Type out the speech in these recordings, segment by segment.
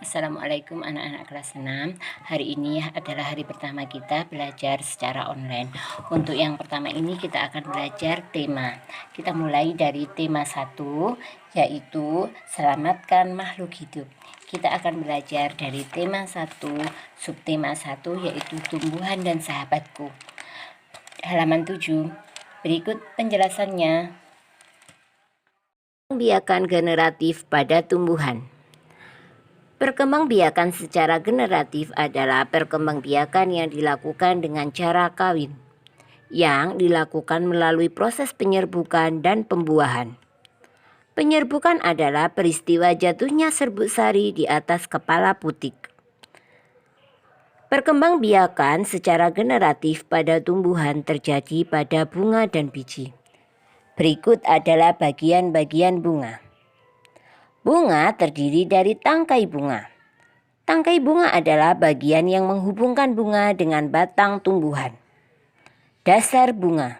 Assalamualaikum anak-anak kelas 6. Hari ini adalah hari pertama kita belajar secara online. Untuk yang pertama ini kita akan belajar tema. Kita mulai dari tema 1, yaitu selamatkan makhluk hidup. Kita akan belajar dari tema 1, subtema 1, yaitu tumbuhan dan sahabatku. Halaman 7. Berikut penjelasannya. Perkembangbiakan generatif pada tumbuhan. Perkembangbiakan secara generatif adalah perkembangbiakan yang dilakukan dengan cara kawin, yang dilakukan melalui proses penyerbukan dan pembuahan. Penyerbukan adalah peristiwa jatuhnya serbuk sari di atas kepala putik. Perkembangbiakan secara generatif pada tumbuhan terjadi pada bunga dan biji. Berikut adalah bagian-bagian bunga. Bunga terdiri dari tangkai bunga. Tangkai bunga adalah bagian yang menghubungkan bunga dengan batang tumbuhan. Dasar bunga.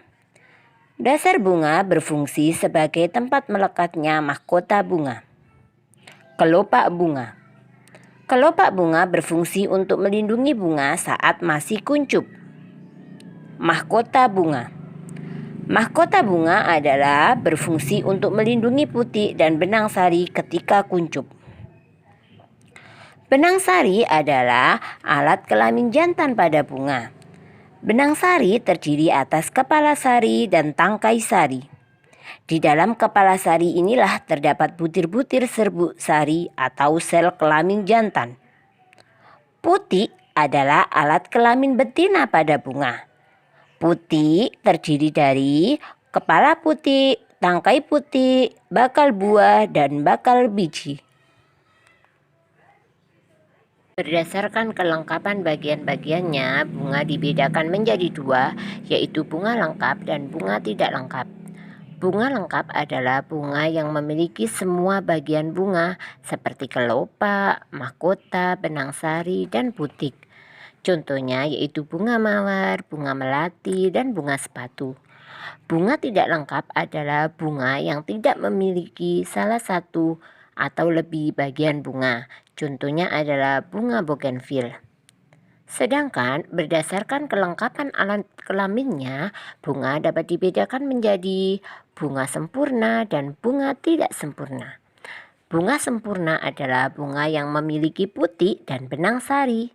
Dasar bunga berfungsi sebagai tempat melekatnya mahkota bunga. Kelopak bunga. Kelopak bunga berfungsi untuk melindungi bunga saat masih kuncup. Mahkota bunga. Mahkota bunga adalah berfungsi untuk melindungi putik dan benang sari ketika kuncup. Benang sari adalah alat kelamin jantan pada bunga. Benang sari terdiri atas kepala sari dan tangkai sari. Di dalam kepala sari inilah terdapat butir-butir serbuk sari atau sel kelamin jantan. Putik adalah alat kelamin betina pada bunga. Putik terdiri dari kepala putik, tangkai putik, bakal buah, dan bakal biji. Berdasarkan kelengkapan bagian-bagiannya, bunga dibedakan menjadi dua, yaitu bunga lengkap dan bunga tidak lengkap. Bunga lengkap adalah bunga yang memiliki semua bagian bunga, seperti kelopak, mahkota, benang sari, dan putik. Contohnya yaitu bunga mawar, bunga melati, dan bunga sepatu. Bunga tidak lengkap adalah bunga yang tidak memiliki salah satu atau lebih bagian bunga. Contohnya adalah bunga bougainville. Sedangkan berdasarkan kelengkapan alat kelaminnya, bunga dapat dibedakan menjadi bunga sempurna dan bunga tidak sempurna. Bunga sempurna adalah bunga yang memiliki putik dan benang sari.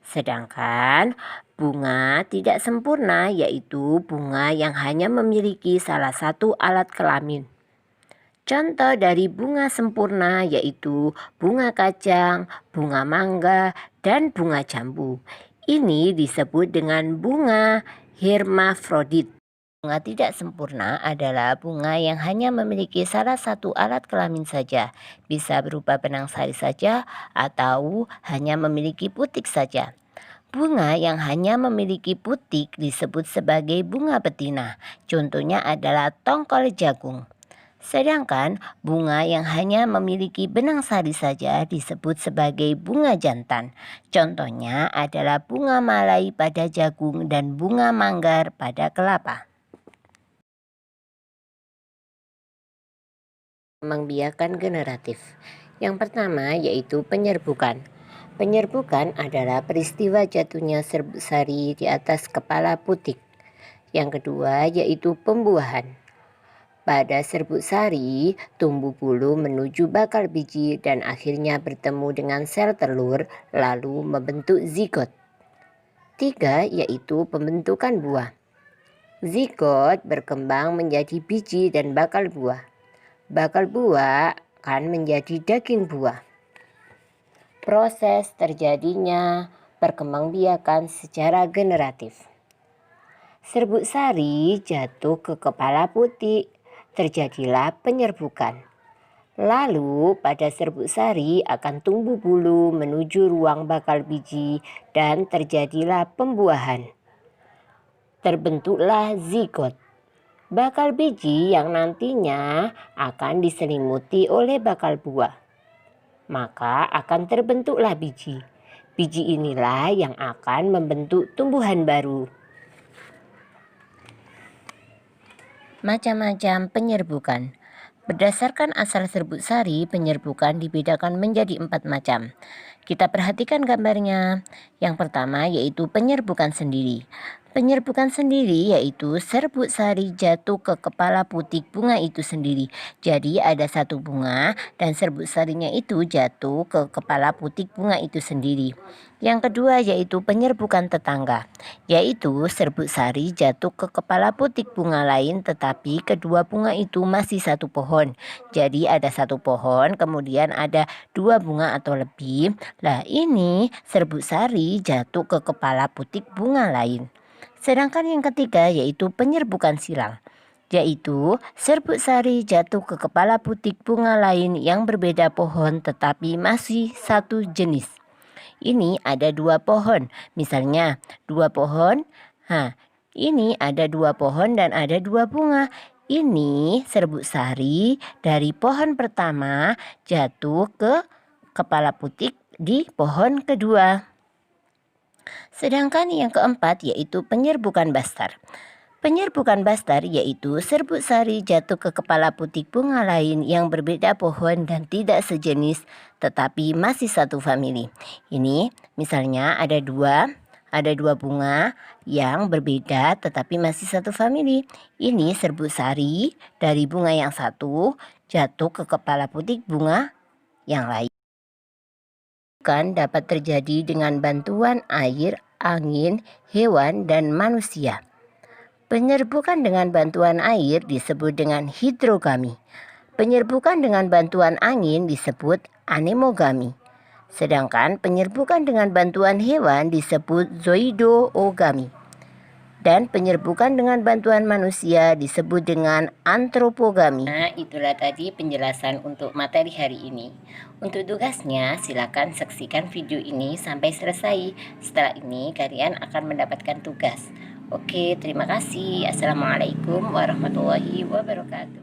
Sedangkan bunga tidak sempurna yaitu bunga yang hanya memiliki salah satu alat kelamin. Contoh dari bunga sempurna yaitu bunga kacang, bunga mangga, dan bunga jambu. Ini disebut dengan bunga hermafrodit. Bunga tidak sempurna adalah bunga yang hanya memiliki salah satu alat kelamin saja. Bisa berupa benang sari saja atau hanya memiliki putik saja. Bunga yang hanya memiliki putik disebut sebagai bunga betina. Contohnya adalah tongkol jagung. Sedangkan bunga yang hanya memiliki benang sari saja disebut sebagai bunga jantan. Contohnya adalah bunga malai pada jagung dan bunga manggar pada kelapa. Perkembangbiakan generatif. Yang pertama yaitu penyerbukan. Penyerbukan adalah peristiwa jatuhnya serbuk sari di atas kepala putik. Yang kedua yaitu pembuahan. Pada serbuk sari, tumbuh bulu menuju bakal biji dan akhirnya bertemu dengan sel telur lalu membentuk zigot. 3 yaitu pembentukan buah. Zigot berkembang menjadi biji dan bakal buah. Bakal buah akan menjadi daging buah. Proses terjadinya perkembangbiakan secara generatif. Serbuk sari jatuh ke kepala putik, terjadilah penyerbukan. Lalu pada serbuk sari akan tumbuh bulu menuju ruang bakal biji dan terjadilah pembuahan. Terbentuklah zigot. Bakal biji yang nantinya akan diselimuti oleh bakal buah. Maka akan terbentuklah biji. Biji inilah yang akan membentuk tumbuhan baru. Macam-macam penyerbukan. Berdasarkan asal serbuk sari, penyerbukan dibedakan menjadi 4 macam. Kita perhatikan gambarnya. Yang pertama yaitu penyerbukan sendiri. Penyerbukan sendiri yaitu serbuk sari jatuh ke kepala putik bunga itu sendiri. Jadi ada satu bunga dan serbuk sarinya itu jatuh ke kepala putik bunga itu sendiri. Yang kedua yaitu penyerbukan tetangga, yaitu serbuk sari jatuh ke kepala putik bunga lain tetapi kedua bunga itu masih satu pohon. Jadi ada satu pohon kemudian ada dua bunga atau lebih. Lah ini serbuk sari jatuh ke kepala putik bunga lain. Sedangkan yang ketiga yaitu penyerbukan silang, yaitu serbuk sari jatuh ke kepala putik bunga lain yang berbeda pohon tetapi masih satu jenis. Ini ada dua pohon, misalnya dua pohon. Ini ada dua pohon dan ada dua bunga. Ini serbuk sari dari pohon pertama jatuh ke kepala putik di pohon kedua. Sedangkan yang keempat yaitu penyerbukan bastar. Penyerbukan bastar yaitu serbuk sari jatuh ke kepala putik bunga lain yang berbeda pohon dan tidak sejenis tetapi masih satu famili. Ini misalnya ada dua bunga yang berbeda tetapi masih satu famili. Ini serbuk sari dari bunga yang satu jatuh ke kepala putik bunga yang lain. Dapat terjadi dengan bantuan air, angin, hewan, dan manusia. Penyerbukan dengan bantuan air disebut dengan hidrogami. Penyerbukan dengan bantuan angin disebut anemogami. Sedangkan penyerbukan dengan bantuan hewan disebut zoidogami. Dan penyerbukan dengan bantuan manusia disebut dengan antropogami. Nah, itulah tadi penjelasan untuk materi hari ini. Untuk tugasnya, silakan saksikan video ini sampai selesai. Setelah ini, kalian akan mendapatkan tugas. Oke, terima kasih. Assalamualaikum warahmatullahi wabarakatuh.